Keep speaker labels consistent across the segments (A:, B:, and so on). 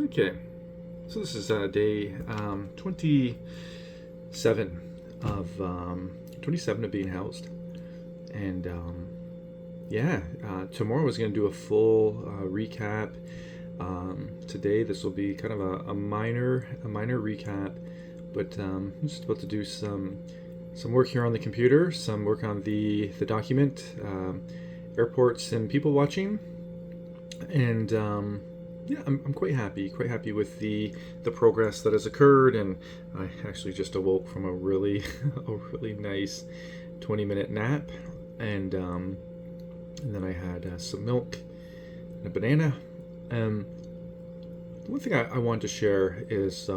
A: Okay, so this is day 27 of 27 of being housed, and tomorrow I was going to do a full recap. Today this will be kind of a minor recap, but I'm just about to do some work here on the computer, some work on the document, airports and people watching, and I'm quite happy with the progress that has occurred. And I actually just awoke from a really a really nice 20-minute nap, and then I had some milk and a banana. One thing I wanted to share is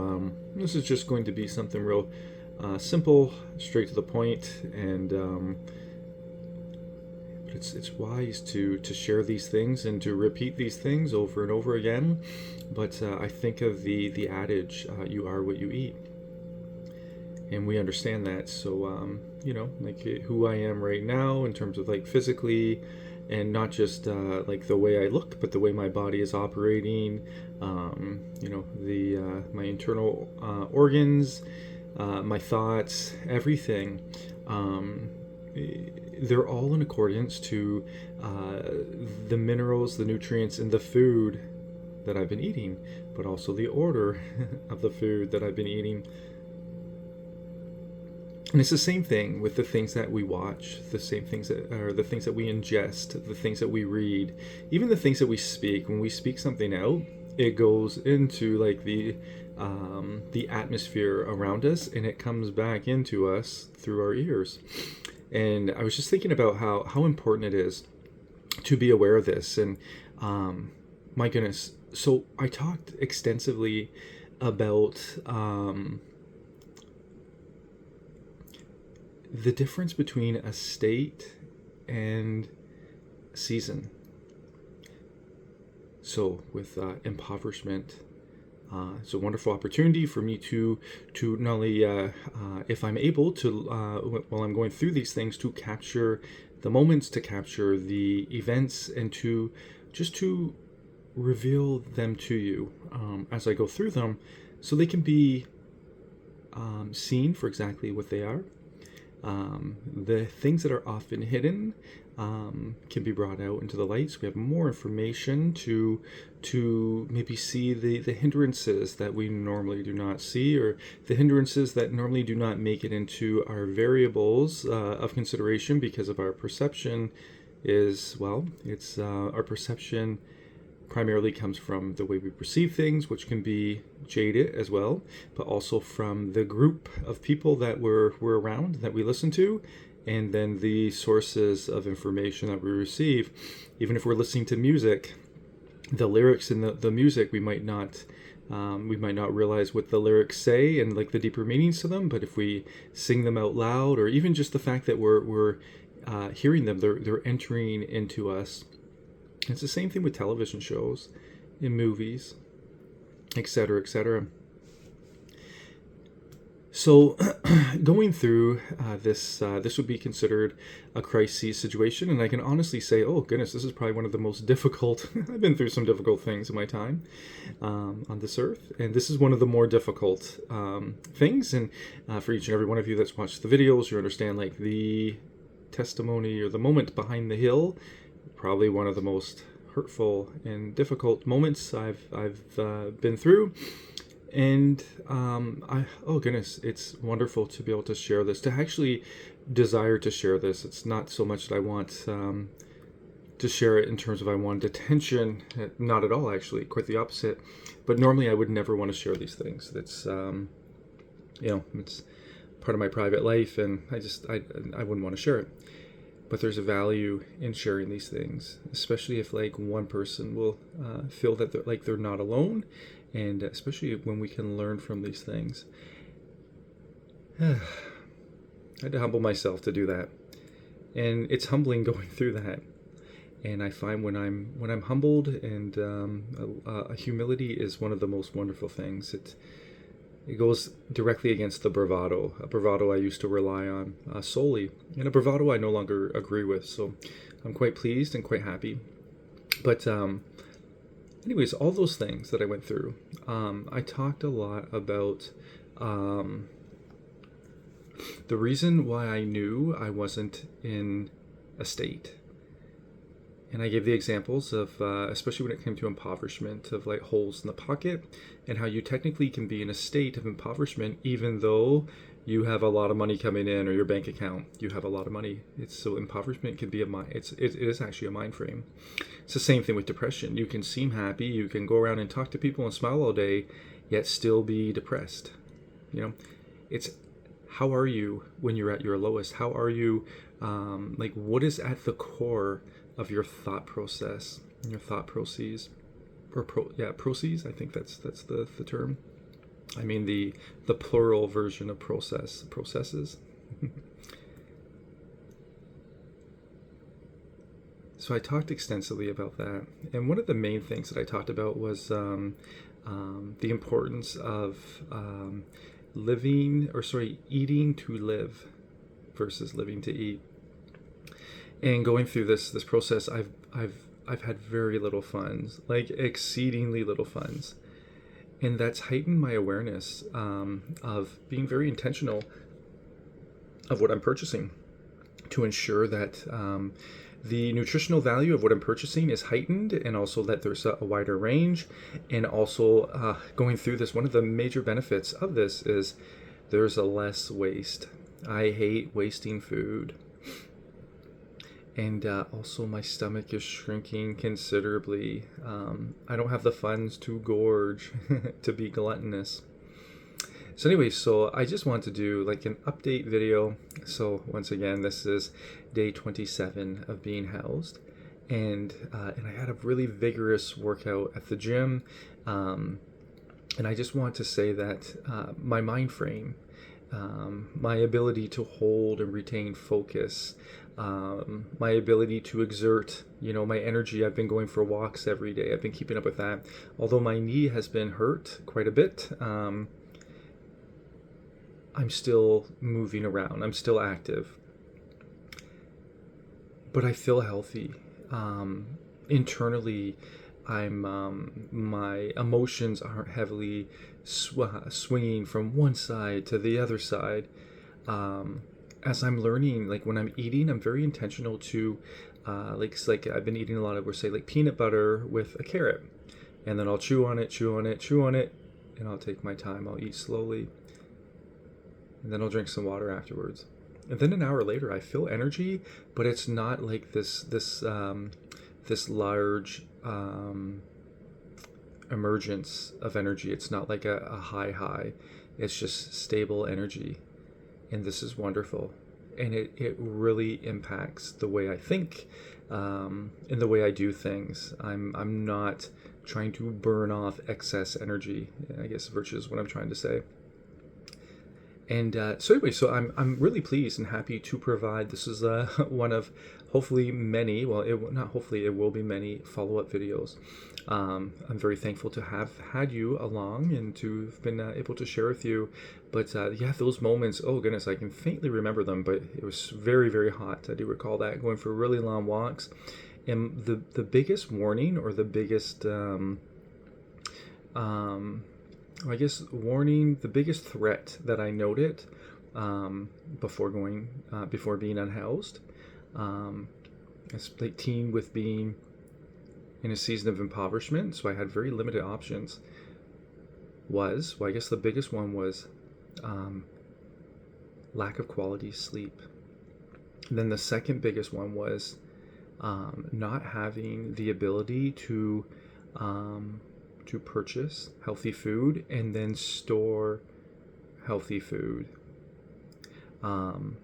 A: this is just going to be something real simple, straight to the point, and it's wise to share these things and to repeat these things over and over again. But I think of the adage, you are what you eat. And we understand that. So, like who I am right now in terms of like physically, and not just like the way I look, but the way my body is operating, my internal organs, my thoughts, everything. They're all in accordance to the minerals, the nutrients, and the food that I've been eating, but also the order of the food that I've been eating. And it's the same thing with the things that we watch, the same things that are the things that we ingest, the things that we read, even the things that we speak. When we speak something out, it goes into like the atmosphere around us, and it comes back into us through our ears. And I was just thinking about how important it is to be aware of this. And my goodness, so I talked extensively about the difference between a state and season. So with impoverishment, it's a wonderful opportunity for me to not only, if I'm able to, while I'm going through these things, to capture the moments, to capture the events, and to reveal them to you as I go through them, so they can be seen for exactly what they are. The things that are often hidden can be brought out into the light, so we have more information to maybe see the hindrances that we normally do not see, or the hindrances that normally do not make it into our variables of consideration, because of our perception is, it's our perception primarily comes from the way we perceive things, which can be jaded as well, but also from the group of people that we're around, that we listen to, and then the sources of information that we receive. Even if we're listening to music, the lyrics in the music, we might not realize what the lyrics say and like the deeper meanings to them, but if we sing them out loud, or even just the fact that we're hearing them, they're entering into us. It's the same thing with television shows, in movies, etc., etc. So, going through this would be considered a crisis situation, and I can honestly say, oh goodness, this is probably one of the most difficult. I've been through some difficult things in my time on this earth, and this is one of the more difficult things. And for each and every one of you that's watched the videos, you understand like the testimony or the moment behind the hill. Probably one of the most hurtful and difficult moments I've been through, and oh goodness, it's wonderful to be able to share this, to actually desire to share this. It's not so much that I want to share it in terms of I want attention, not at all, actually, quite the opposite. But normally I would never want to share these things. That's it's part of my private life, and I wouldn't want to share it. But there's a value in sharing these things, especially if like one person will feel that they're not alone, and especially when we can learn from these things. I had to humble myself to do that, and it's humbling going through that. And I find when I'm humbled, and humility is one of the most wonderful things. It goes directly against the bravado, a bravado I used to rely on solely, and a bravado I no longer agree with. So I'm quite pleased and quite happy. But Anyways, all those things that I went through, I talked a lot about um, the reason why I knew I wasn't in a state. And I gave the examples of, especially when it came to impoverishment, of like holes in the pocket, and how you technically can be in a state of impoverishment even though you have a lot of money coming in, or your bank account, you have a lot of money. It's so impoverishment can be a mind. It is actually a mind frame. It's the same thing with depression. You can seem happy, you can go around and talk to people and smile all day, yet still be depressed. You know, it's how are you when you're at your lowest? How are you? Like, what is at the core of your thought process, your thought processes, or processes. I think that's the term. I mean the plural version of processes. So I talked extensively about that, and one of the main things that I talked about was the importance of eating to live versus living to eat. And going through this process, I've had very little funds, like exceedingly little funds, and that's heightened my awareness of being very intentional of what I'm purchasing, to ensure that the nutritional value of what I'm purchasing is heightened, and also that there's a wider range. And also going through this, one of the major benefits of this is there's a less waste. I hate wasting food. And also my stomach is shrinking considerably. I don't have the funds to gorge, to be gluttonous. So anyway, so I just want to do like an update video. So once again, this is day 27 of being housed. And I had a really vigorous workout at the gym. And I just want to say that my mind frame, my ability to hold and retain focus, my ability to exert, my energy. I've been going for walks every day. I've been keeping up with that. Although my knee has been hurt quite a bit, I'm still moving around. I'm still active. But I feel healthy. Internally, my emotions aren't heavily swinging from one side to the other side. As I'm learning, like when I'm eating, I'm very intentional to, like I've been eating a lot of, like peanut butter with a carrot, and then I'll chew on it, and I'll take my time. I'll eat slowly, and then I'll drink some water afterwards. And then an hour later, I feel energy, but it's not like this large emergence of energy. It's not like a high. It's just stable energy. And this is wonderful. And it really impacts the way I think, and the way I do things. I'm not trying to burn off excess energy, I guess, virtue is what I'm trying to say. And so anyway, so I'm really pleased and happy to provide. This is one of hopefully many. Well, not hopefully, it will be many follow-up videos. I'm very thankful to have had you along and to have been able to share with you. But yeah, those moments. Oh goodness, I can faintly remember them. But it was very, very hot. I do recall that, going for really long walks. And the biggest warning, or the biggest I guess warning, the biggest threat that I noted before being unhoused, it's like teen with being in a season of impoverishment, so I had very limited options. I guess the biggest one was lack of quality sleep. And then the second biggest one was not having the ability to purchase healthy food and then store healthy food. So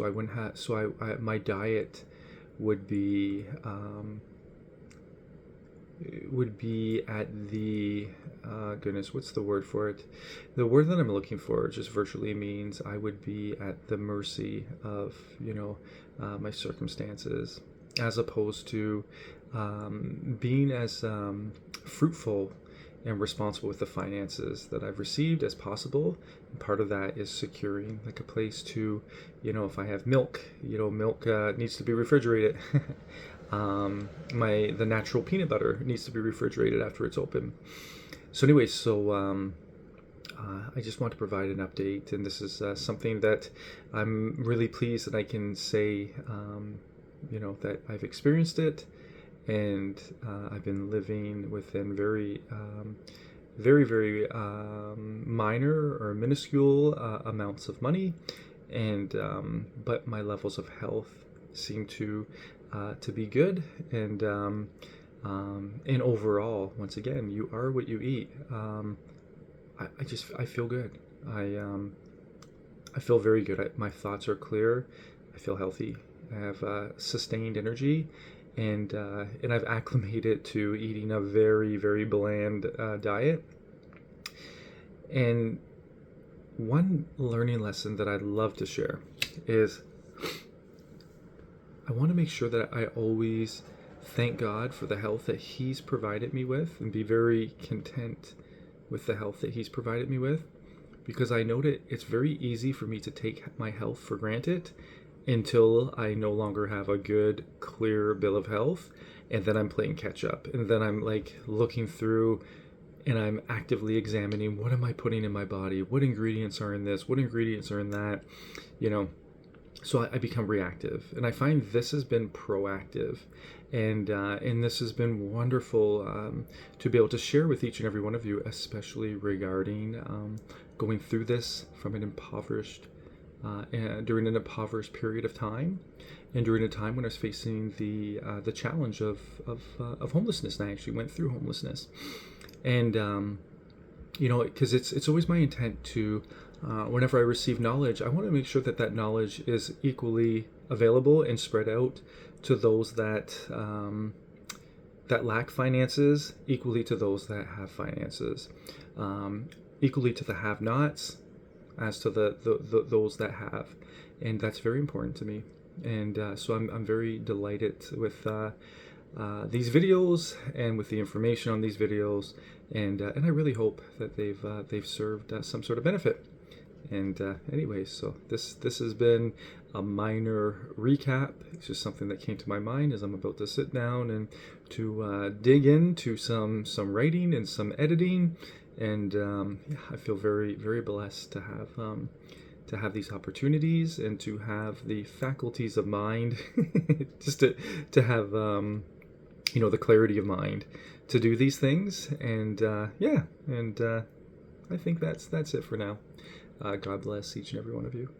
A: I wouldn't have. So my diet would be at the goodness, what's the word for it? The word that I'm looking for just virtually means I would be at the mercy of my circumstances, as opposed to being as fruitful and responsible with the finances that I've received as possible. And part of that is securing like a place to, if I have milk, milk needs to be refrigerated. The natural peanut butter needs to be refrigerated after it's open. So anyway, I just want to provide an update, and this is something that I'm really pleased that I can say, that I've experienced it, and I've been living within very minor or minuscule amounts of money, and but my levels of health seem to be good, and overall, once again, you are what you eat. I feel good. I feel very good. My thoughts are clear. I feel healthy. I have sustained energy, and I've acclimated to eating a very bland diet. And one learning lesson that I'd love to share is I want to make sure that I always thank God for the health that He's provided me with, and be very content with the health that He's provided me with, because I know that it's very easy for me to take my health for granted until I no longer have a good, clear bill of health, and then I'm playing catch up, and then I'm like looking through and I'm actively examining, what am I putting in my body? What ingredients are in this? What ingredients are in that? So I become reactive, and I find this has been proactive, and this has been wonderful to be able to share with each and every one of you, especially regarding going through this from an impoverished during an impoverished period of time, and during a time when I was facing the challenge of homelessness. And I actually went through homelessness, and because it's always my intent to. Whenever I receive knowledge, I want to make sure that that knowledge is equally available and spread out to those that lack finances, equally to those that have finances, equally to the have-nots, as to those that have, and that's very important to me. And so I'm very delighted with these videos and with the information on these videos, and I really hope that they've served some sort of benefit. And anyways, so this has been a minor recap. It's just something that came to my mind as I'm about to sit down and to dig into some writing and some editing. And I feel very blessed to have these opportunities and to have the faculties of mind, just to have the clarity of mind to do these things. And I think that's it for now. God bless each and every one of you.